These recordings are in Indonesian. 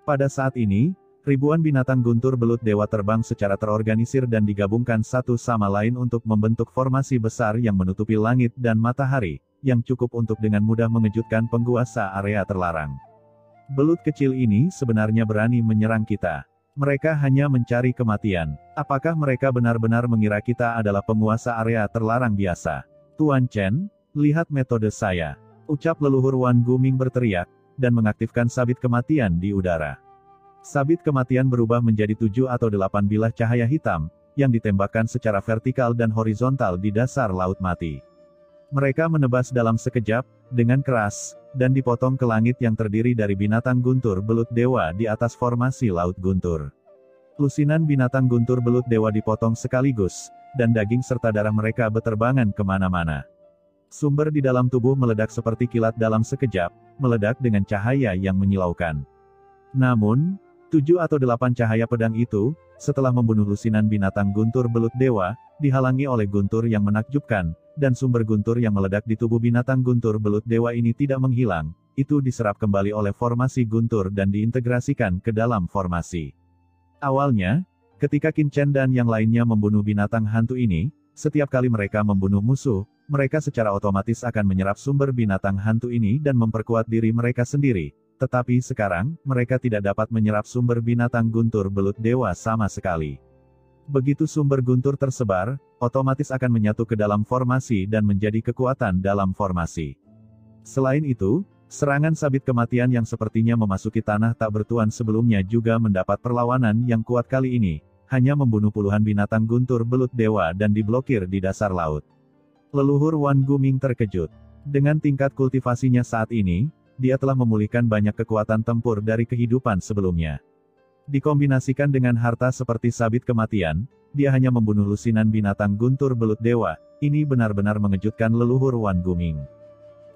Pada saat ini, ribuan binatang guntur belut dewa terbang secara terorganisir dan digabungkan satu sama lain untuk membentuk formasi besar yang menutupi langit dan matahari, yang cukup untuk dengan mudah mengejutkan penguasa area terlarang. Belut kecil ini sebenarnya berani menyerang kita. Mereka hanya mencari kematian. Apakah mereka benar-benar mengira kita adalah penguasa area terlarang biasa? Tuan Chen, lihat metode saya. Ucap leluhur Wan Guming berteriak, dan mengaktifkan sabit kematian di udara. Sabit kematian berubah menjadi 7 atau 8 bilah cahaya hitam, yang ditembakkan secara vertikal dan horizontal di dasar laut mati. Mereka menebas dalam sekejap, dengan keras, dan dipotong ke langit yang terdiri dari binatang guntur belut dewa di atas formasi laut guntur. Lusinan binatang guntur belut dewa dipotong sekaligus, dan daging serta darah mereka beterbangan kemana-mana. Sumber di dalam tubuh meledak seperti kilat dalam sekejap, meledak dengan cahaya yang menyilaukan. Namun, 7 atau 8 cahaya pedang itu, setelah membunuh lusinan binatang guntur belut dewa, dihalangi oleh guntur yang menakjubkan, dan sumber guntur yang meledak di tubuh binatang guntur belut dewa ini tidak menghilang, itu diserap kembali oleh formasi guntur dan diintegrasikan ke dalam formasi. Awalnya, ketika Qin Chen dan yang lainnya membunuh binatang hantu ini, setiap kali mereka membunuh musuh, mereka secara otomatis akan menyerap sumber binatang hantu ini dan memperkuat diri mereka sendiri. Tetapi sekarang, mereka tidak dapat menyerap sumber binatang guntur belut dewa sama sekali. Begitu sumber guntur tersebar, otomatis akan menyatu ke dalam formasi dan menjadi kekuatan dalam formasi. Selain itu, serangan sabit kematian yang sepertinya memasuki tanah tak bertuan sebelumnya juga mendapat perlawanan yang kuat kali ini, hanya membunuh puluhan binatang guntur belut dewa dan diblokir di dasar laut. Leluhur Wan Guming terkejut. Dengan tingkat kultivasinya saat ini, dia telah memulihkan banyak kekuatan tempur dari kehidupan sebelumnya. Dikombinasikan dengan harta seperti sabit kematian, dia hanya membunuh lusinan binatang guntur belut dewa. Ini benar-benar mengejutkan leluhur Wan Guming.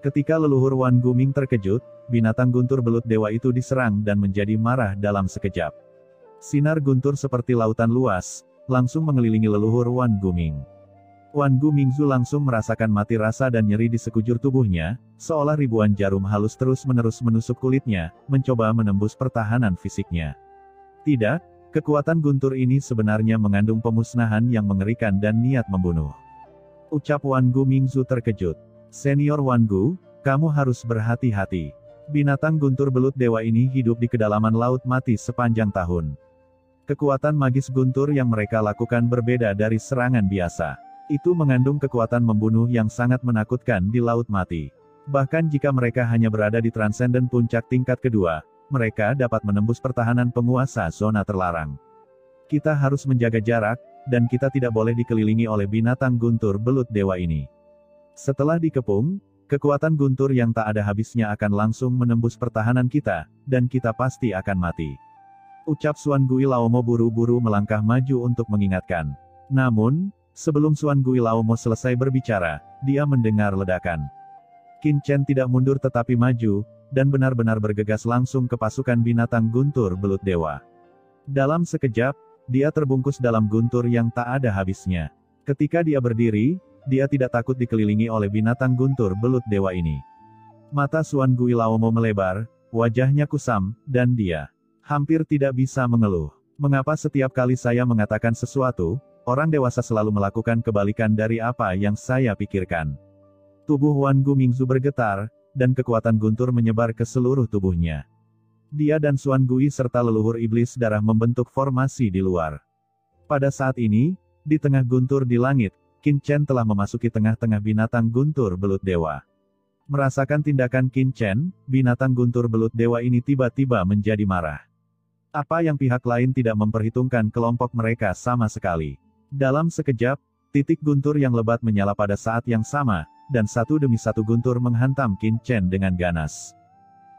Ketika leluhur Wan Guming terkejut, binatang guntur belut dewa itu diserang dan menjadi marah dalam sekejap. Sinar guntur seperti lautan luas, langsung mengelilingi leluhur Wan Guming. Wan Gumingzu langsung merasakan mati rasa dan nyeri di sekujur tubuhnya, seolah ribuan jarum halus terus-menerus menusuk kulitnya, mencoba menembus pertahanan fisiknya. Tidak, kekuatan guntur ini sebenarnya mengandung pemusnahan yang mengerikan dan niat membunuh. Ucap Wan Gumingzu terkejut. Senior Wan Gu, kamu harus berhati-hati. Binatang guntur belut dewa ini hidup di kedalaman laut mati sepanjang tahun. Kekuatan magis guntur yang mereka lakukan berbeda dari serangan biasa. Itu mengandung kekuatan membunuh yang sangat menakutkan di laut mati. Bahkan jika mereka hanya berada di transenden puncak tingkat kedua, mereka dapat menembus pertahanan penguasa zona terlarang. Kita harus menjaga jarak, dan kita tidak boleh dikelilingi oleh binatang guntur belut dewa ini. Setelah dikepung, kekuatan guntur yang tak ada habisnya akan langsung menembus pertahanan kita, dan kita pasti akan mati. Ucap Xuan Gui Laomo buru-buru melangkah maju untuk mengingatkan. Namun, sebelum Xuan Gui Laomo selesai berbicara, dia mendengar ledakan. Qin Chen tidak mundur tetapi maju, dan benar-benar bergegas langsung ke pasukan binatang guntur belut dewa. Dalam sekejap, dia terbungkus dalam guntur yang tak ada habisnya. Ketika dia berdiri, dia tidak takut dikelilingi oleh binatang guntur belut dewa ini. Mata Xuan Gui Laomo melebar, wajahnya kusam, dan dia hampir tidak bisa mengeluh. Mengapa setiap kali saya mengatakan sesuatu, orang dewasa selalu melakukan kebalikan dari apa yang saya pikirkan? Tubuh Wan Gumingzu bergetar, dan kekuatan guntur menyebar ke seluruh tubuhnya. Dia dan Xuan Gui serta leluhur iblis darah membentuk formasi di luar. Pada saat ini, di tengah guntur di langit, Qin Chen telah memasuki tengah-tengah binatang guntur belut dewa. Merasakan tindakan Qin Chen, binatang guntur belut dewa ini tiba-tiba menjadi marah. Apa yang pihak lain tidak memperhitungkan kelompok mereka sama sekali. Dalam sekejap, titik guntur yang lebat menyala pada saat yang sama, dan satu demi satu guntur menghantam Qin Chen dengan ganas.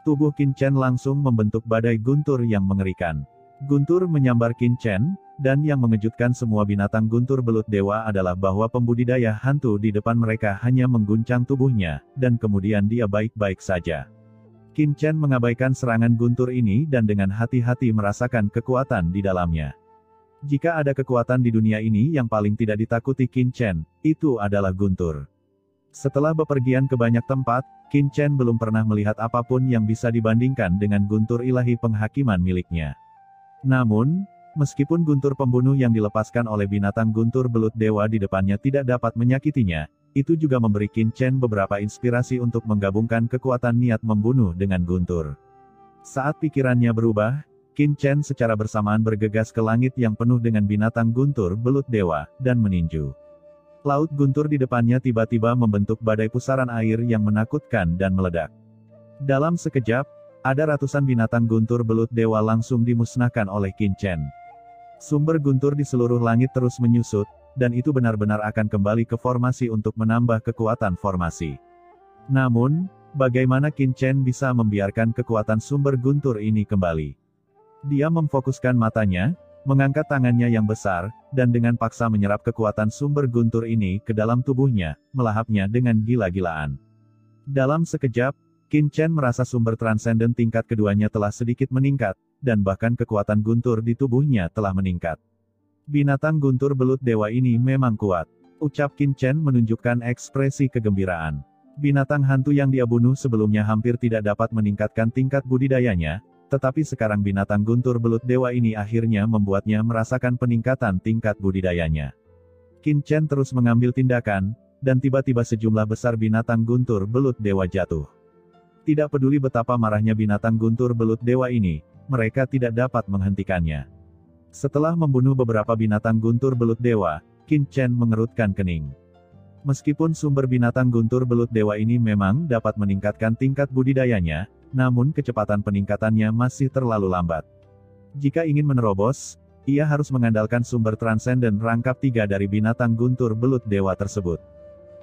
Tubuh Qin Chen langsung membentuk badai guntur yang mengerikan. Guntur menyambar Qin Chen, dan yang mengejutkan semua binatang guntur belut dewa adalah bahwa pembudidaya hantu di depan mereka hanya mengguncang tubuhnya, dan kemudian dia baik-baik saja. Qin Chen mengabaikan serangan guntur ini dan dengan hati-hati merasakan kekuatan di dalamnya. Jika ada kekuatan di dunia ini yang paling tidak ditakuti Qin Chen, itu adalah guntur. Setelah bepergian ke banyak tempat, Qin Chen belum pernah melihat apapun yang bisa dibandingkan dengan guntur ilahi penghakiman miliknya. Namun, meskipun guntur pembunuh yang dilepaskan oleh binatang guntur belut dewa di depannya tidak dapat menyakitinya, itu juga memberi Qin Chen beberapa inspirasi untuk menggabungkan kekuatan niat membunuh dengan guntur. Saat pikirannya berubah, Qin Chen secara bersamaan bergegas ke langit yang penuh dengan binatang guntur belut dewa, dan meninju. Laut guntur di depannya tiba-tiba membentuk badai pusaran air yang menakutkan dan meledak. Dalam sekejap, ada ratusan binatang guntur belut dewa langsung dimusnahkan oleh Qin Chen. Sumber guntur di seluruh langit terus menyusut, dan itu benar-benar akan kembali ke formasi untuk menambah kekuatan formasi. Namun, bagaimana Qin Chen bisa membiarkan kekuatan sumber guntur ini kembali? Dia memfokuskan matanya, mengangkat tangannya yang besar, dan dengan paksa menyerap kekuatan sumber guntur ini ke dalam tubuhnya, melahapnya dengan gila-gilaan. Dalam sekejap, Qin Chen merasa sumber transenden tingkat keduanya telah sedikit meningkat, dan bahkan kekuatan guntur di tubuhnya telah meningkat. Binatang guntur belut dewa ini memang kuat, ucap Qin Chen menunjukkan ekspresi kegembiraan. Binatang hantu yang dia bunuh sebelumnya hampir tidak dapat meningkatkan tingkat budidayanya, tetapi sekarang binatang guntur belut dewa ini akhirnya membuatnya merasakan peningkatan tingkat budidayanya. Qin Chen terus mengambil tindakan, dan tiba-tiba sejumlah besar binatang guntur belut dewa jatuh. Tidak peduli betapa marahnya binatang guntur belut dewa ini, mereka tidak dapat menghentikannya. Setelah membunuh beberapa binatang guntur belut dewa, Qin Chen mengerutkan kening. Meskipun sumber binatang guntur belut dewa ini memang dapat meningkatkan tingkat budidayanya, namun kecepatan peningkatannya masih terlalu lambat. Jika ingin menerobos, ia harus mengandalkan sumber transenden rangkap 3 dari binatang guntur belut dewa tersebut.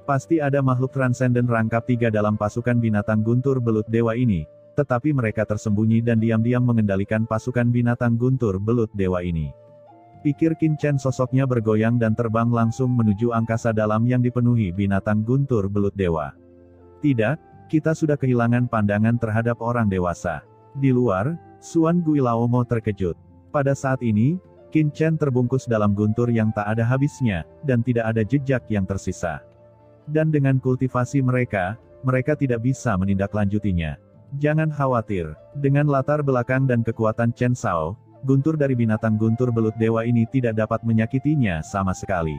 Pasti ada makhluk transenden rangkap 3 dalam pasukan binatang guntur belut dewa ini, tetapi mereka tersembunyi dan diam-diam mengendalikan pasukan binatang guntur belut dewa ini. Pikir Qin Chen, sosoknya bergoyang dan terbang langsung menuju angkasa dalam yang dipenuhi binatang guntur belut dewa. Tidak, kita sudah kehilangan pandangan terhadap orang dewasa. Di luar, Xuan Guilaomo terkejut. Pada saat ini, Qin Chen terbungkus dalam guntur yang tak ada habisnya, dan tidak ada jejak yang tersisa. Dan dengan kultivasi mereka, mereka tidak bisa menindaklanjutinya. Jangan khawatir, dengan latar belakang dan kekuatan Chen Shao, guntur dari binatang guntur belut dewa ini tidak dapat menyakitinya sama sekali.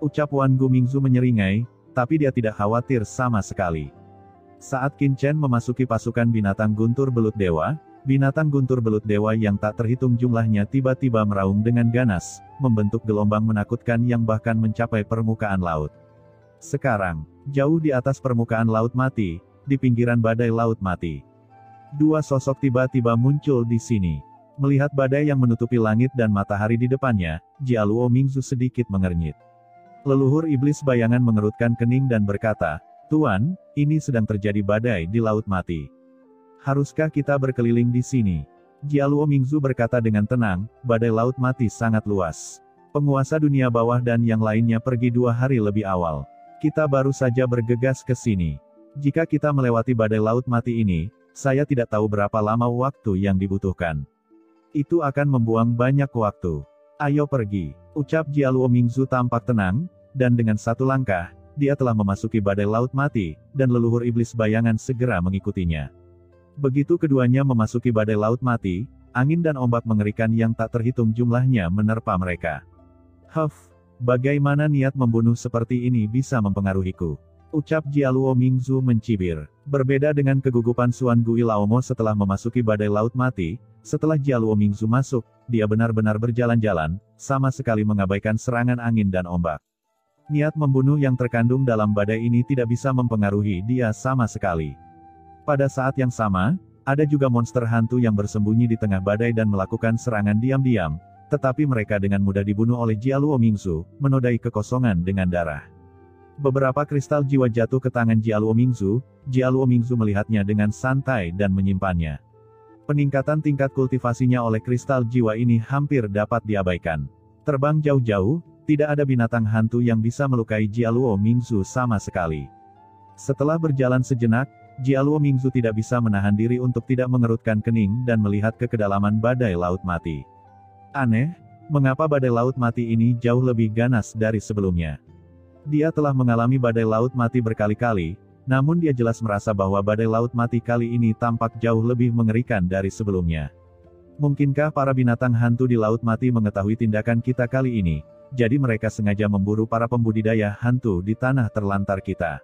Ucap Wan Gumingzu menyeringai, tapi dia tidak khawatir sama sekali. Saat Qin Chen memasuki pasukan binatang guntur belut dewa, binatang guntur belut dewa yang tak terhitung jumlahnya tiba-tiba meraung dengan ganas, membentuk gelombang menakutkan yang bahkan mencapai permukaan laut. Sekarang, jauh di atas permukaan laut mati, di pinggiran badai laut mati, 2 sosok tiba-tiba muncul di sini. Melihat badai yang menutupi langit dan matahari di depannya, Jialuo Mingzu sedikit mengernyit. Leluhur iblis bayangan mengerutkan kening dan berkata, "Tuan, ini sedang terjadi badai di laut mati. Haruskah kita berkeliling di sini?" Jialuo Mingzu berkata dengan tenang, "Badai laut mati sangat luas. Penguasa dunia bawah dan yang lainnya pergi 2 hari lebih awal. Kita baru saja bergegas ke sini. Jika kita melewati badai laut mati ini, saya tidak tahu berapa lama waktu yang dibutuhkan. Itu akan membuang banyak waktu. Ayo pergi," ucap Jialuo Mingzu tampak tenang, dan dengan satu langkah, dia telah memasuki badai laut mati, dan leluhur iblis bayangan segera mengikutinya. Begitu keduanya memasuki badai laut mati, angin dan ombak mengerikan yang tak terhitung jumlahnya menerpa mereka. Bagaimana niat membunuh seperti ini bisa mempengaruhiku?" ucap Jialuo Mingzu mencibir. Berbeda dengan kegugupan Xuan Guilaomo setelah memasuki badai laut mati, setelah Jialuo Mingzu masuk, dia benar-benar berjalan-jalan, sama sekali mengabaikan serangan angin dan ombak. Niat membunuh yang terkandung dalam badai ini tidak bisa mempengaruhi dia sama sekali. Pada saat yang sama, ada juga monster hantu yang bersembunyi di tengah badai dan melakukan serangan diam-diam, tetapi mereka dengan mudah dibunuh oleh Jialuo Mingzu, menodai kekosongan dengan darah. Beberapa kristal jiwa jatuh ke tangan Jialuo Mingzu melihatnya dengan santai dan menyimpannya. Peningkatan tingkat kultivasinya oleh kristal jiwa ini hampir dapat diabaikan. Terbang jauh-jauh, tidak ada binatang hantu yang bisa melukai Jialuo Mingzu sama sekali. Setelah berjalan sejenak, Jialuo Mingzu tidak bisa menahan diri untuk tidak mengerutkan kening dan melihat ke kedalaman badai laut mati. Aneh, mengapa badai laut mati ini jauh lebih ganas dari sebelumnya? Dia telah mengalami badai laut mati berkali-kali, namun dia jelas merasa bahwa badai laut mati kali ini tampak jauh lebih mengerikan dari sebelumnya. Mungkinkah para binatang hantu di laut mati mengetahui tindakan kita kali ini? Jadi mereka sengaja memburu para pembudidaya hantu di tanah terlantar kita.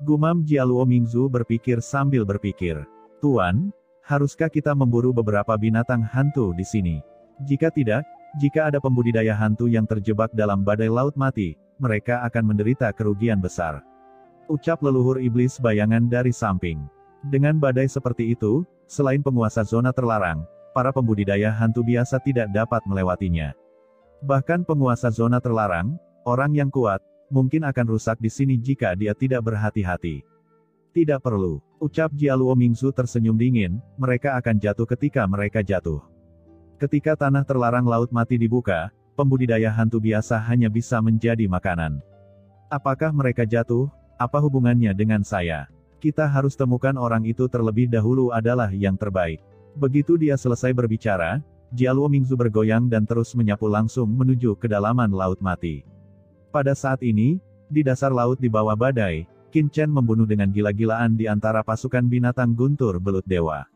Gumam Jialuo Mingzu berpikir sambil berpikir. Tuan, haruskah kita memburu beberapa binatang hantu di sini? Jika tidak, jika ada pembudidaya hantu yang terjebak dalam badai laut mati, mereka akan menderita kerugian besar. Ucap leluhur iblis bayangan dari samping. Dengan badai seperti itu, selain penguasa zona terlarang, para pembudidaya hantu biasa tidak dapat melewatinya. Bahkan penguasa zona terlarang, orang yang kuat, mungkin akan rusak di sini jika dia tidak berhati-hati. Tidak perlu, ucap Jialuo Mingzu tersenyum dingin, mereka akan jatuh ketika mereka jatuh. Ketika tanah terlarang laut mati dibuka, pembudidaya hantu biasa hanya bisa menjadi makanan. Apakah mereka jatuh? Apa hubungannya dengan saya? Kita harus temukan orang itu terlebih dahulu adalah yang terbaik. Begitu dia selesai berbicara, Jialuo Mingzu bergoyang dan terus menyapu langsung menuju kedalaman laut mati. Pada saat ini, di dasar laut di bawah badai, Qin Chen membunuh dengan gila-gilaan di antara pasukan binatang guntur belut dewa.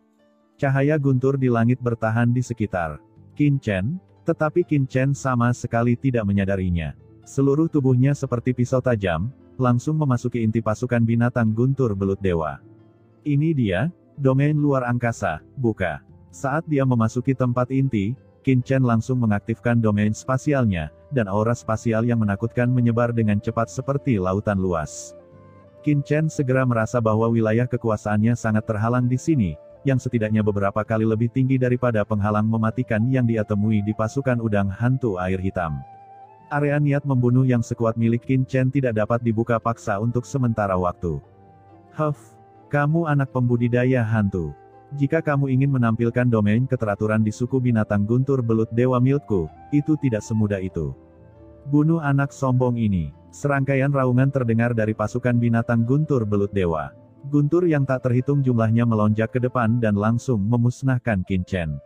Cahaya guntur di langit bertahan di sekitar Qin Chen, tetapi Qin Chen sama sekali tidak menyadarinya. Seluruh tubuhnya seperti pisau tajam, langsung memasuki inti pasukan binatang guntur belut dewa. Ini dia, domain luar angkasa, buka. Saat dia memasuki tempat inti, Qin Chen langsung mengaktifkan domain spasialnya, dan aura spasial yang menakutkan menyebar dengan cepat seperti lautan luas. Qin Chen segera merasa bahwa wilayah kekuasaannya sangat terhalang di sini, yang setidaknya beberapa kali lebih tinggi daripada penghalang mematikan yang dia temui di pasukan udang hantu air hitam. Area niat membunuh yang sekuat milik Qin Chen tidak dapat dibuka paksa untuk sementara waktu. Kamu anak pembudidaya hantu. Jika kamu ingin menampilkan domain keteraturan di suku binatang guntur belut dewa milikku, itu tidak semudah itu. Bunuh anak sombong ini. Serangkaian raungan terdengar dari pasukan binatang guntur belut dewa. Guntur yang tak terhitung jumlahnya melonjak ke depan dan langsung memusnahkan Qin Chen.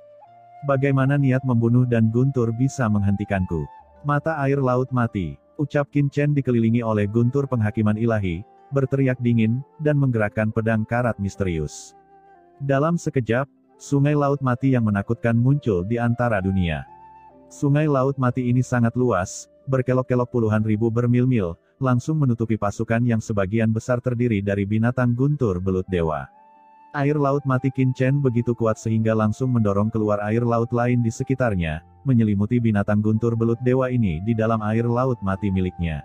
Bagaimana niat membunuh dan guntur bisa menghentikanku? Mata air laut mati, ucap Qin Chen dikelilingi oleh guntur penghakiman ilahi, berteriak dingin, dan menggerakkan pedang karat misterius. Dalam sekejap, sungai laut mati yang menakutkan muncul di antara dunia. Sungai laut mati ini sangat luas, berkelok-kelok puluhan ribu bermil-mil, langsung menutupi pasukan yang sebagian besar terdiri dari binatang guntur belut dewa. Air laut mati Qin Chen begitu kuat sehingga langsung mendorong keluar air laut lain di sekitarnya, menyelimuti binatang guntur belut dewa ini di dalam air laut mati miliknya.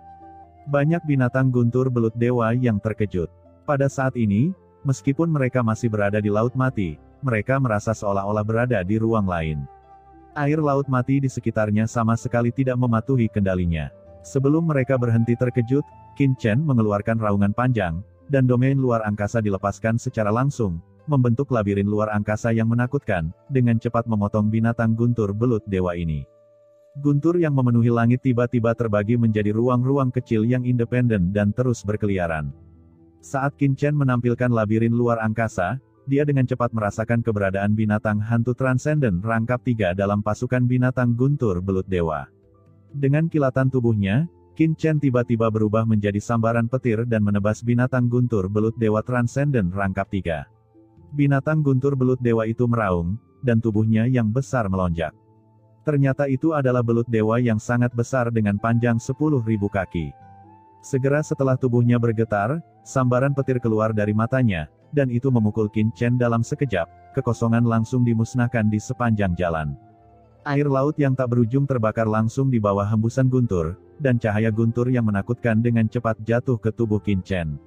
Banyak binatang guntur belut dewa yang terkejut. Pada saat ini, meskipun mereka masih berada di laut mati, mereka merasa seolah-olah berada di ruang lain. Air laut mati di sekitarnya sama sekali tidak mematuhi kendalinya. Sebelum mereka berhenti terkejut, Qin Chen mengeluarkan raungan panjang, dan domain luar angkasa dilepaskan secara langsung, membentuk labirin luar angkasa yang menakutkan, dengan cepat memotong binatang guntur belut dewa ini. Guntur yang memenuhi langit tiba-tiba terbagi menjadi ruang-ruang kecil yang independen dan terus berkeliaran. Saat Qin Chen menampilkan labirin luar angkasa, dia dengan cepat merasakan keberadaan binatang hantu transenden rangkap 3 dalam pasukan binatang guntur belut dewa. Dengan kilatan tubuhnya, Qin Chen tiba-tiba berubah menjadi sambaran petir dan menebas binatang guntur belut dewa transenden rangkap 3. Binatang guntur belut dewa itu meraung, dan tubuhnya yang besar melonjak. Ternyata itu adalah belut dewa yang sangat besar dengan panjang 10.000 kaki. Segera setelah tubuhnya bergetar, sambaran petir keluar dari matanya, dan itu memukul Qin Chen dalam sekejap, kekosongan langsung dimusnahkan di sepanjang jalan. Air laut yang tak berujung terbakar langsung di bawah hembusan guntur, dan cahaya guntur yang menakutkan dengan cepat jatuh ke tubuh Qin Chen.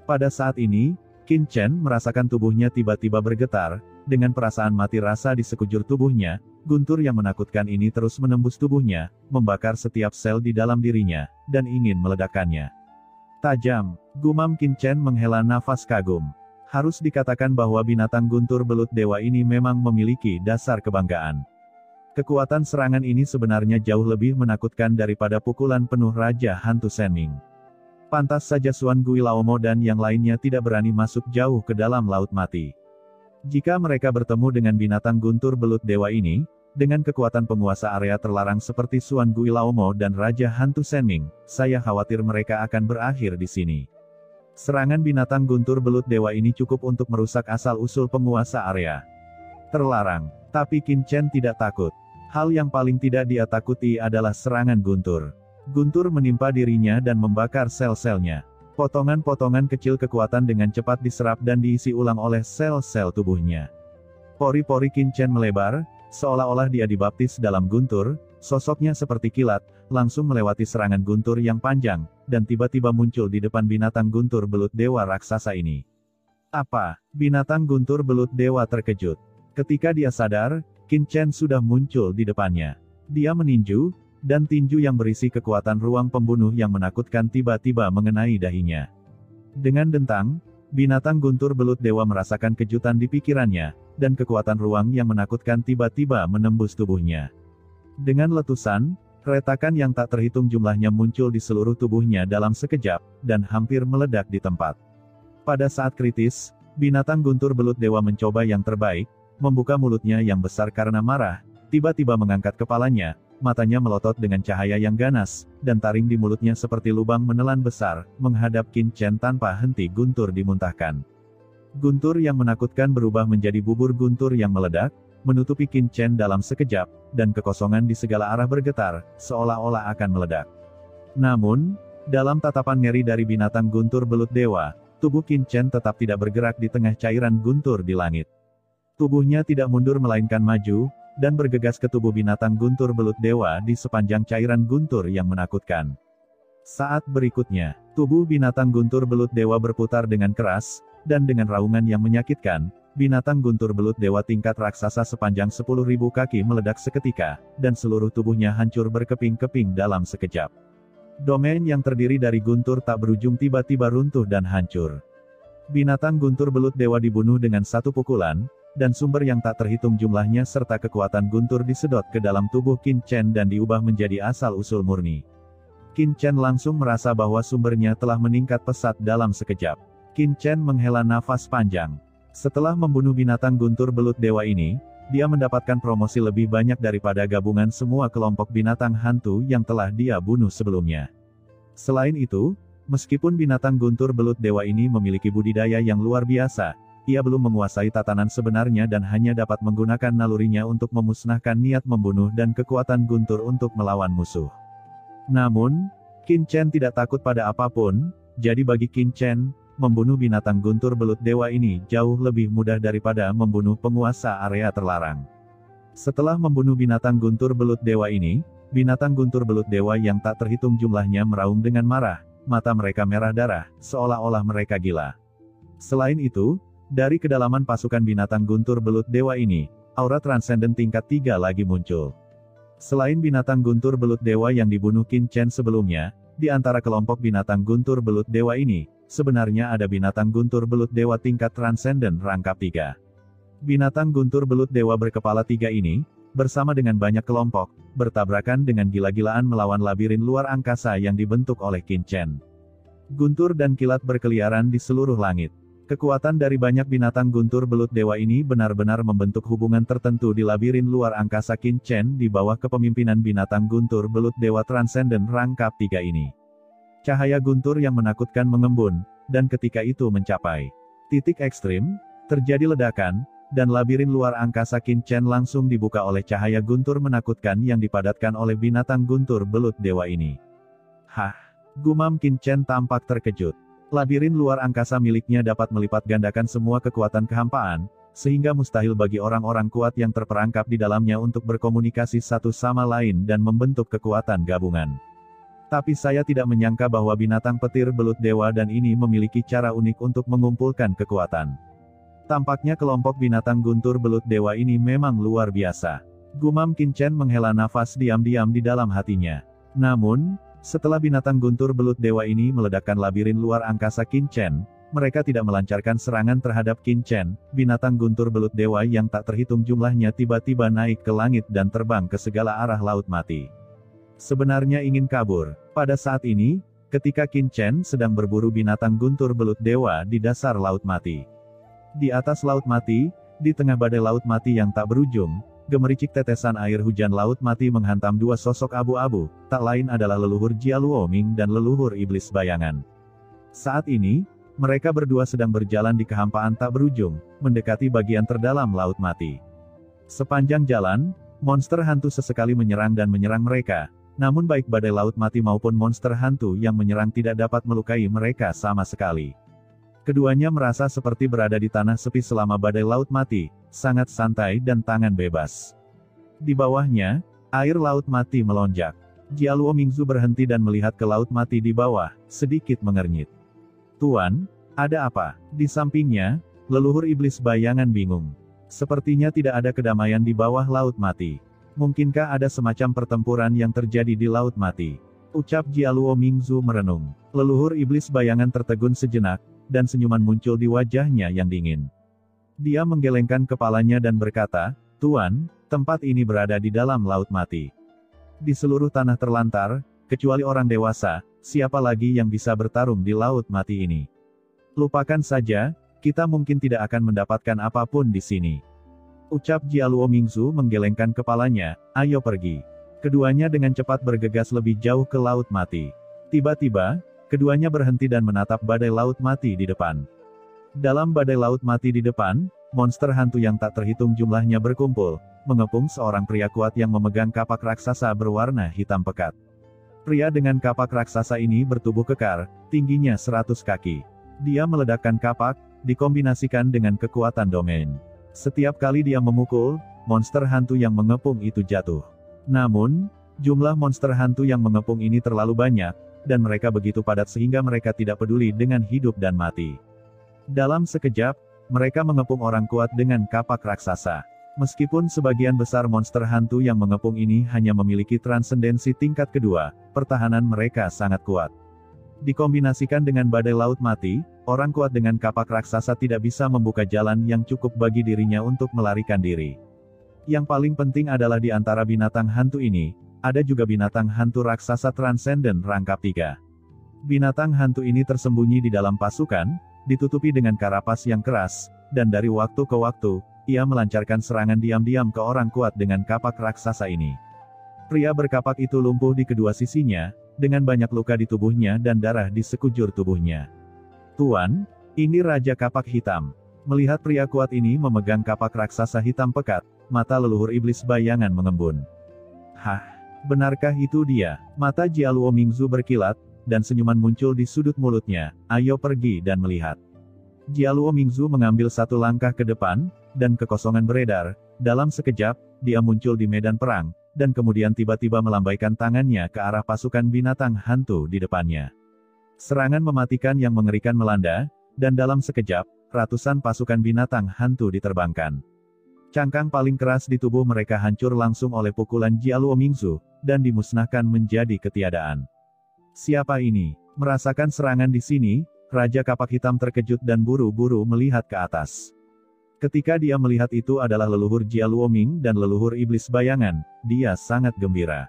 Pada saat ini, Qin Chen merasakan tubuhnya tiba-tiba bergetar, dengan perasaan mati rasa di sekujur tubuhnya, guntur yang menakutkan ini terus menembus tubuhnya, membakar setiap sel di dalam dirinya, dan ingin meledakkannya. Tajam, gumam Qin Chen menghela nafas kagum. Harus dikatakan bahwa binatang guntur belut dewa ini memang memiliki dasar kebanggaan. Kekuatan serangan ini sebenarnya jauh lebih menakutkan daripada pukulan penuh Raja Hantu Senming. Pantas saja Xuan Gui Laomo dan yang lainnya tidak berani masuk jauh ke dalam laut mati. Jika mereka bertemu dengan binatang guntur belut dewa ini, Dengan kekuatan penguasa area terlarang seperti Suan Guilaumo dan Raja Hantu Senming, saya khawatir mereka akan berakhir di sini. Serangan binatang guntur belut dewa ini cukup untuk merusak asal-usul penguasa area terlarang. Tapi Qin Chen tidak takut. Hal yang paling tidak dia takuti adalah serangan guntur. Guntur menimpa dirinya dan membakar sel-selnya. Potongan-potongan kecil kekuatan dengan cepat diserap dan diisi ulang oleh sel-sel tubuhnya. Pori-pori Qin Chen melebar, seolah-olah dia dibaptis dalam guntur, sosoknya seperti kilat, langsung melewati serangan guntur yang panjang, dan tiba-tiba muncul di depan binatang guntur belut dewa raksasa ini. Apa? Binatang guntur belut dewa terkejut. Ketika dia sadar, Qin Chen sudah muncul di depannya. Dia meninju, dan tinju yang berisi kekuatan ruang pembunuh yang menakutkan tiba-tiba mengenai dahinya. Dengan dentang, binatang guntur belut dewa merasakan kejutan di pikirannya, dan kekuatan ruang yang menakutkan tiba-tiba menembus tubuhnya. Dengan letusan, retakan yang tak terhitung jumlahnya muncul di seluruh tubuhnya dalam sekejap, dan hampir meledak di tempat. Pada saat kritis, binatang guntur belut dewa mencoba yang terbaik, membuka mulutnya yang besar karena marah, tiba-tiba mengangkat kepalanya, matanya melotot dengan cahaya yang ganas, dan taring di mulutnya seperti lubang menelan besar, menghadap Qin Chen tanpa henti guntur dimuntahkan. Guntur yang menakutkan berubah menjadi bubur guntur yang meledak, menutupi Qin Chen dalam sekejap, dan kekosongan di segala arah bergetar, seolah-olah akan meledak. Namun, dalam tatapan ngeri dari binatang guntur belut dewa, tubuh Qin Chen tetap tidak bergerak di tengah cairan guntur di langit. Tubuhnya tidak mundur melainkan maju, dan bergegas ke tubuh binatang guntur belut dewa di sepanjang cairan guntur yang menakutkan. Saat berikutnya, tubuh binatang guntur belut dewa berputar dengan keras, dan dengan raungan yang menyakitkan, binatang guntur belut dewa tingkat raksasa sepanjang 10.000 kaki meledak seketika, dan seluruh tubuhnya hancur berkeping-keping dalam sekejap. Domain yang terdiri dari guntur tak berujung tiba-tiba runtuh dan hancur. Binatang guntur belut dewa dibunuh dengan satu pukulan, dan sumber yang tak terhitung jumlahnya serta kekuatan guntur disedot ke dalam tubuh Qin Chen dan diubah menjadi asal-usul murni. Qin Chen langsung merasa bahwa sumbernya telah meningkat pesat dalam sekejap. Qin Chen menghela nafas panjang. Setelah membunuh binatang guntur belut dewa ini, dia mendapatkan promosi lebih banyak daripada gabungan semua kelompok binatang hantu yang telah dia bunuh sebelumnya. Selain itu, meskipun binatang guntur belut dewa ini memiliki budidaya yang luar biasa, ia belum menguasai tatanan sebenarnya dan hanya dapat menggunakan nalurinya untuk memusnahkan niat membunuh dan kekuatan guntur untuk melawan musuh. Namun, Qin Chen tidak takut pada apapun, jadi bagi Qin Chen, membunuh binatang guntur belut dewa ini jauh lebih mudah daripada membunuh penguasa area terlarang. Setelah membunuh binatang guntur belut dewa ini, binatang guntur belut dewa yang tak terhitung jumlahnya meraung dengan marah, mata mereka merah darah, seolah-olah mereka gila. Selain itu, dari kedalaman pasukan binatang guntur belut dewa ini, aura transenden tingkat 3 lagi muncul. Selain binatang guntur belut dewa yang dibunuh Qin Chen sebelumnya, di antara kelompok binatang guntur belut dewa ini, sebenarnya ada binatang guntur belut dewa tingkat transenden rangkap 3. Binatang guntur belut dewa berkepala 3 ini, bersama dengan banyak kelompok, bertabrakan dengan gila-gilaan melawan labirin luar angkasa yang dibentuk oleh Qin Chen. Guntur dan kilat berkeliaran di seluruh langit. Kekuatan dari banyak binatang guntur belut dewa ini benar-benar membentuk hubungan tertentu di labirin luar angkasa Qin Chen di bawah kepemimpinan binatang guntur belut dewa transenden rangkap 3 ini. Cahaya guntur yang menakutkan mengembun, dan ketika itu mencapai titik ekstrim, terjadi ledakan, dan labirin luar angkasa Qin Chen langsung dibuka oleh cahaya guntur menakutkan yang dipadatkan oleh binatang guntur belut dewa ini. Hah! Gumam Qin Chen tampak terkejut. Labirin luar angkasa miliknya dapat melipat gandakan semua kekuatan kehampaan, sehingga mustahil bagi orang-orang kuat yang terperangkap di dalamnya untuk berkomunikasi satu sama lain dan membentuk kekuatan gabungan. Tapi saya tidak menyangka bahwa binatang petir belut dewa dan ini memiliki cara unik untuk mengumpulkan kekuatan. Tampaknya kelompok binatang guntur belut dewa ini memang luar biasa. Gumam Qin Chen menghela nafas diam-diam di dalam hatinya. Namun, setelah binatang guntur belut dewa ini meledakkan labirin luar angkasa Qin Chen, mereka tidak melancarkan serangan terhadap Qin Chen, binatang guntur belut dewa yang tak terhitung jumlahnya tiba-tiba naik ke langit dan terbang ke segala arah laut mati. Sebenarnya ingin kabur. Pada saat ini, ketika Qin Chen sedang berburu binatang guntur belut dewa di dasar laut mati. Di atas laut mati, di tengah badai laut mati yang tak berujung, gemericik tetesan air hujan laut mati menghantam dua sosok abu-abu, tak lain adalah leluhur Jia Luoming dan leluhur iblis bayangan. Saat ini, mereka berdua sedang berjalan di kehampaan tak berujung, mendekati bagian terdalam laut mati. Sepanjang jalan, monster hantu sesekali menyerang dan menyerang mereka, namun baik badai laut mati maupun monster hantu yang menyerang tidak dapat melukai mereka sama sekali. Keduanya merasa seperti berada di tanah sepi selama badai laut mati, sangat santai dan tangan bebas. Di bawahnya, air laut mati melonjak. Jia Luomingzu berhenti dan melihat ke laut mati di bawah, sedikit mengernyit. "Tuan, ada apa?" Di sampingnya, leluhur iblis bayangan bingung. Sepertinya tidak ada kedamaian di bawah laut mati. Mungkinkah ada semacam pertempuran yang terjadi di laut mati? Ucap Jia Luomingzu merenung. Leluhur iblis bayangan tertegun sejenak, dan senyuman muncul di wajahnya yang dingin. Dia menggelengkan kepalanya dan berkata, "Tuan, tempat ini berada di dalam laut mati. Di seluruh tanah terlantar, kecuali orang dewasa, siapa lagi yang bisa bertarung di laut mati ini? Lupakan saja, kita mungkin tidak akan mendapatkan apapun di sini." Ucap Jia Luomingzu menggelengkan kepalanya, "Ayo pergi." Keduanya dengan cepat bergegas lebih jauh ke laut mati. Tiba-tiba, keduanya berhenti dan menatap badai laut mati di depan. Dalam badai laut mati di depan, monster hantu yang tak terhitung jumlahnya berkumpul, mengepung seorang pria kuat yang memegang kapak raksasa berwarna hitam pekat. Pria dengan kapak raksasa ini bertubuh kekar, tingginya 100 kaki. Dia meledakkan kapak, dikombinasikan dengan kekuatan domain. Setiap kali dia memukul, monster hantu yang mengepung itu jatuh. Namun, jumlah monster hantu yang mengepung ini terlalu banyak, dan mereka begitu padat sehingga mereka tidak peduli dengan hidup dan mati. Dalam sekejap, mereka mengepung orang kuat dengan kapak raksasa. Meskipun sebagian besar monster hantu yang mengepung ini hanya memiliki transendensi tingkat kedua, pertahanan mereka sangat kuat. Dikombinasikan dengan badai laut mati, orang kuat dengan kapak raksasa tidak bisa membuka jalan yang cukup bagi dirinya untuk melarikan diri. Yang paling penting adalah di antara binatang hantu ini, ada juga binatang hantu raksasa transenden rangkap 3. Binatang hantu ini tersembunyi di dalam pasukan, ditutupi dengan karapas yang keras, dan dari waktu ke waktu, ia melancarkan serangan diam-diam ke orang kuat dengan kapak raksasa ini. Pria berkapak itu lumpuh di kedua sisinya, dengan banyak luka di tubuhnya dan darah di sekujur tubuhnya. "Tuan, ini Raja Kapak Hitam." Melihat pria kuat ini memegang kapak raksasa hitam pekat, mata leluhur iblis bayangan mengembun. "Hah? Benarkah itu dia?" Mata Jia Luomingzu berkilat, dan senyuman muncul di sudut mulutnya. "Ayo pergi dan melihat." Jia Luomingzu mengambil satu langkah ke depan, dan kekosongan beredar. Dalam sekejap, dia muncul di medan perang, dan kemudian tiba-tiba melambaikan tangannya ke arah pasukan binatang hantu di depannya. Serangan mematikan yang mengerikan melanda, dan dalam sekejap, ratusan pasukan binatang hantu diterbangkan. Cangkang paling keras di tubuh mereka hancur langsung oleh pukulan Jia Luomingzu, dan dimusnahkan menjadi ketiadaan. "Siapa ini?" Merasakan serangan di sini, Raja Kapak Hitam terkejut dan buru-buru melihat ke atas. Ketika dia melihat itu adalah leluhur Jia Luoming dan leluhur iblis bayangan, dia sangat gembira.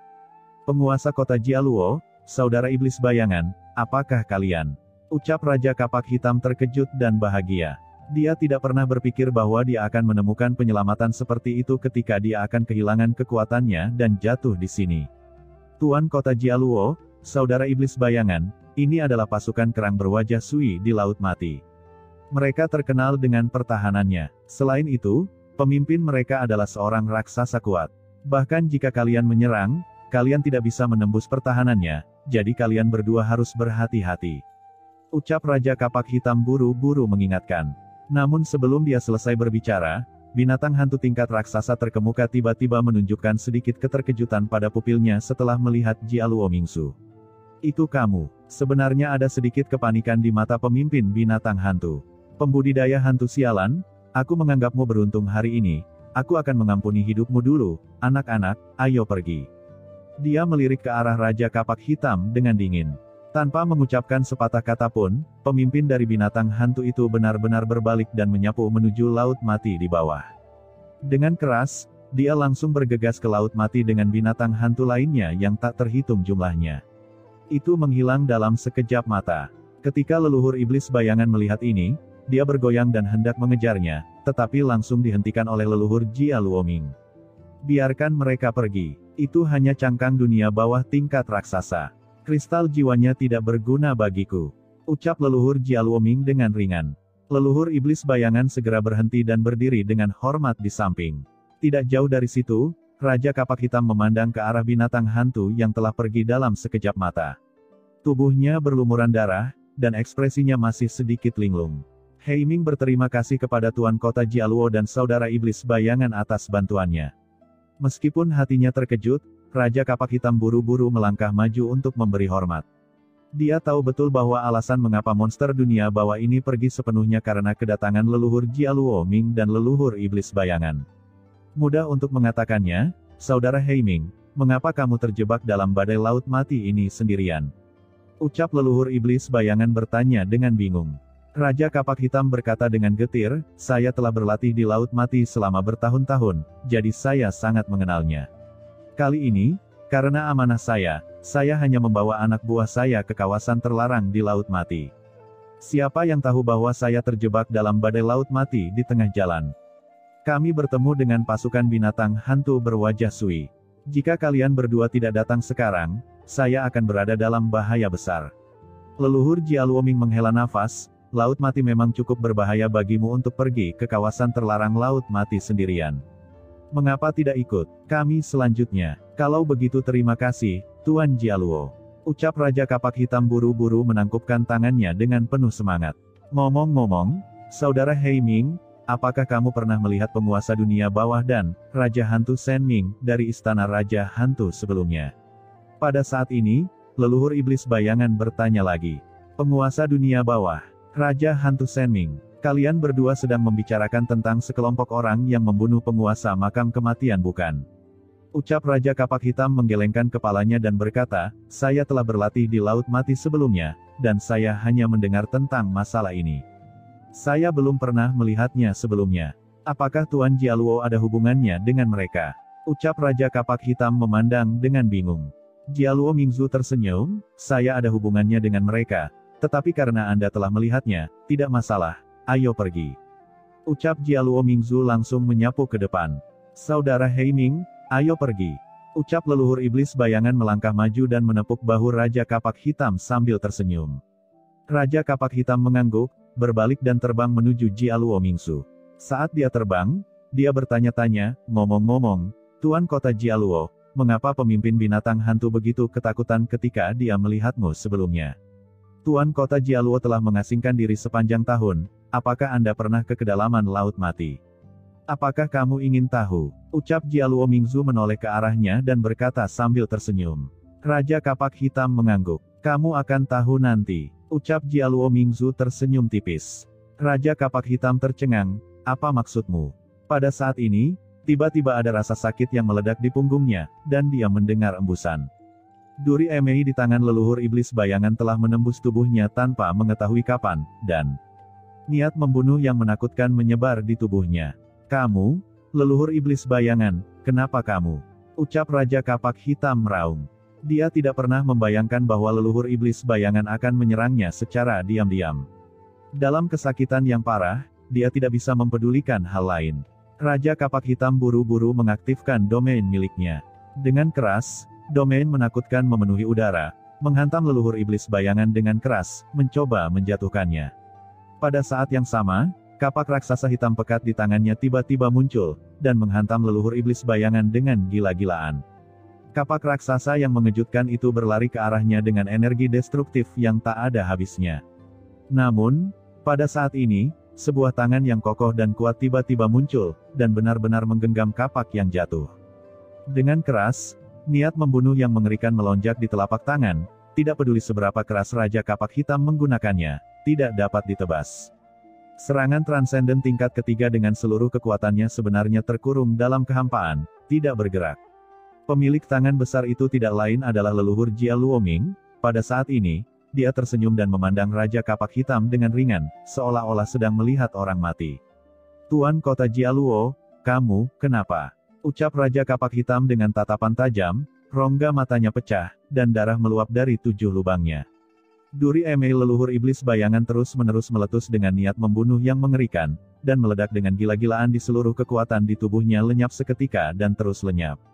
"Penguasa kota Jia Luo, saudara iblis bayangan, apakah kalian?" Ucap Raja Kapak Hitam terkejut dan bahagia. Dia tidak pernah berpikir bahwa dia akan menemukan penyelamatan seperti itu ketika dia akan kehilangan kekuatannya dan jatuh di sini. "Tuan kota Jia Luo, saudara iblis bayangan, ini adalah pasukan kerang berwajah Sui di Laut Mati. Mereka terkenal dengan pertahanannya. Selain itu, pemimpin mereka adalah seorang raksasa kuat. Bahkan jika kalian menyerang, kalian tidak bisa menembus pertahanannya, jadi kalian berdua harus berhati-hati." Ucap Raja Kapak Hitam buru-buru mengingatkan. Namun sebelum dia selesai berbicara, binatang hantu tingkat raksasa terkemuka tiba-tiba menunjukkan sedikit keterkejutan pada pupilnya setelah melihat Jia Luomingzu. "Itu kamu." Sebenarnya ada sedikit kepanikan di mata pemimpin binatang hantu. "Pembudidaya hantu sialan, aku menganggapmu beruntung hari ini. Aku akan mengampuni hidupmu dulu, anak-anak, ayo pergi." Dia melirik ke arah Raja Kapak Hitam dengan dingin. Tanpa mengucapkan sepatah kata pun, pemimpin dari binatang hantu itu benar-benar berbalik dan menyapu menuju laut mati di bawah. Dengan keras, dia langsung bergegas ke laut mati dengan binatang hantu lainnya yang tak terhitung jumlahnya. Itu menghilang dalam sekejap mata. Ketika leluhur iblis bayangan melihat ini, dia bergoyang dan hendak mengejarnya, tetapi langsung dihentikan oleh leluhur Jia Luoming. Biarkan mereka pergi. Itu hanya cangkang dunia bawah tingkat raksasa. Kristal jiwanya tidak berguna bagiku. Ucap leluhur Jialuoming dengan ringan. Leluhur iblis bayangan segera berhenti dan berdiri dengan hormat di samping. Tidak jauh dari situ, Raja Kapak Hitam memandang ke arah binatang hantu yang telah pergi dalam sekejap mata. Tubuhnya berlumuran darah, dan ekspresinya masih sedikit linglung. Heiming berterima kasih kepada Tuan Kota Jialuo dan saudara iblis bayangan atas bantuannya. Meskipun hatinya terkejut, Raja Kapak Hitam buru-buru melangkah maju untuk memberi hormat. Dia tahu betul bahwa alasan mengapa monster dunia bawah ini pergi sepenuhnya karena kedatangan leluhur Jialuoming dan leluhur iblis bayangan. Mudah untuk mengatakannya, saudara Heiming, mengapa kamu terjebak dalam badai laut mati ini sendirian? Ucap leluhur iblis bayangan bertanya dengan bingung. Raja Kapak Hitam berkata dengan getir, saya telah berlatih di Laut Mati selama bertahun-tahun, jadi saya sangat mengenalnya. Kali ini, karena amanah saya hanya membawa anak buah saya ke kawasan terlarang di Laut Mati. Siapa yang tahu bahwa saya terjebak dalam badai Laut Mati di tengah jalan? Kami bertemu dengan pasukan binatang hantu berwajah sui. Jika kalian berdua tidak datang sekarang, saya akan berada dalam bahaya besar. Leluhur Jialuoming menghela nafas. Laut Mati memang cukup berbahaya bagimu untuk pergi ke kawasan terlarang Laut Mati sendirian. Mengapa tidak ikut kami selanjutnya? Kalau begitu terima kasih, Tuan Jialuo. Ucap Raja Kapak Hitam buru-buru menangkupkan tangannya dengan penuh semangat. Ngomong-ngomong, saudara Heiming, apakah kamu pernah melihat penguasa dunia bawah dan Raja Hantu Senming dari Istana Raja Hantu sebelumnya? Pada saat ini, leluhur iblis bayangan bertanya lagi. Penguasa dunia bawah. Raja Hantu Senming, kalian berdua sedang membicarakan tentang sekelompok orang yang membunuh penguasa makam kematian bukan? Ucap Raja Kapak Hitam menggelengkan kepalanya dan berkata, saya telah berlatih di Laut Mati sebelumnya, dan saya hanya mendengar tentang masalah ini. Saya belum pernah melihatnya sebelumnya. Apakah Tuan Jialuo ada hubungannya dengan mereka? Ucap Raja Kapak Hitam memandang dengan bingung. Jialuo Mingzu tersenyum, saya ada hubungannya dengan mereka. Tetapi karena Anda telah melihatnya, tidak masalah, ayo pergi. Ucap Jialuo Mingzu langsung menyapu ke depan. Saudara Heiming, ayo pergi. Ucap leluhur iblis bayangan melangkah maju dan menepuk bahu Raja Kapak Hitam sambil tersenyum. Raja Kapak Hitam mengangguk, berbalik dan terbang menuju Jialuo Mingzu. Saat dia terbang, dia bertanya-tanya, ngomong-ngomong, Tuan Kota Jialuo, mengapa pemimpin binatang hantu begitu ketakutan ketika dia melihatmu sebelumnya? Tuan Kota Jialuo telah mengasingkan diri sepanjang tahun, apakah Anda pernah ke kedalaman Laut Mati? Apakah kamu ingin tahu? Ucap Jialuo Mingzu menoleh ke arahnya dan berkata sambil tersenyum. Raja Kapak Hitam mengangguk. Kamu akan tahu nanti. Ucap Jialuo Mingzu tersenyum tipis. Raja Kapak Hitam tercengang, apa maksudmu? Pada saat ini, tiba-tiba ada rasa sakit yang meledak di punggungnya, dan dia mendengar embusan. Duri emei di tangan leluhur iblis bayangan telah menembus tubuhnya tanpa mengetahui kapan, dan niat membunuh yang menakutkan menyebar di tubuhnya. Kamu, leluhur iblis bayangan, kenapa kamu? Ucap Raja Kapak Hitam meraung. Dia tidak pernah membayangkan bahwa leluhur iblis bayangan akan menyerangnya secara diam-diam. Dalam kesakitan yang parah, dia tidak bisa mempedulikan hal lain. Raja Kapak Hitam buru-buru mengaktifkan domain miliknya. Dengan keras, domain menakutkan memenuhi udara, menghantam leluhur iblis bayangan dengan keras, mencoba menjatuhkannya. Pada saat yang sama, kapak raksasa hitam pekat di tangannya tiba-tiba muncul, dan menghantam leluhur iblis bayangan dengan gila-gilaan. Kapak raksasa yang mengejutkan itu berlari ke arahnya dengan energi destruktif yang tak ada habisnya. Namun, pada saat ini, sebuah tangan yang kokoh dan kuat tiba-tiba muncul, dan benar-benar menggenggam kapak yang jatuh. Dengan keras, niat membunuh yang mengerikan melonjak di telapak tangan, tidak peduli seberapa keras Raja Kapak Hitam menggunakannya, tidak dapat ditebas. Serangan transenden tingkat ketiga dengan seluruh kekuatannya sebenarnya terkurung dalam kehampaan, tidak bergerak. Pemilik tangan besar itu tidak lain adalah leluhur Jialuoming. Pada saat ini, dia tersenyum dan memandang Raja Kapak Hitam dengan ringan, seolah-olah sedang melihat orang mati. Tuan Kota Jialuo, kamu, kenapa? Ucap Raja Kapak Hitam dengan tatapan tajam, rongga matanya pecah, dan darah meluap dari 7 lubangnya. Duri emei leluhur iblis bayangan terus-menerus meletus dengan niat membunuh yang mengerikan, dan meledak dengan gila-gilaan di seluruh kekuatan di tubuhnya lenyap seketika dan terus lenyap.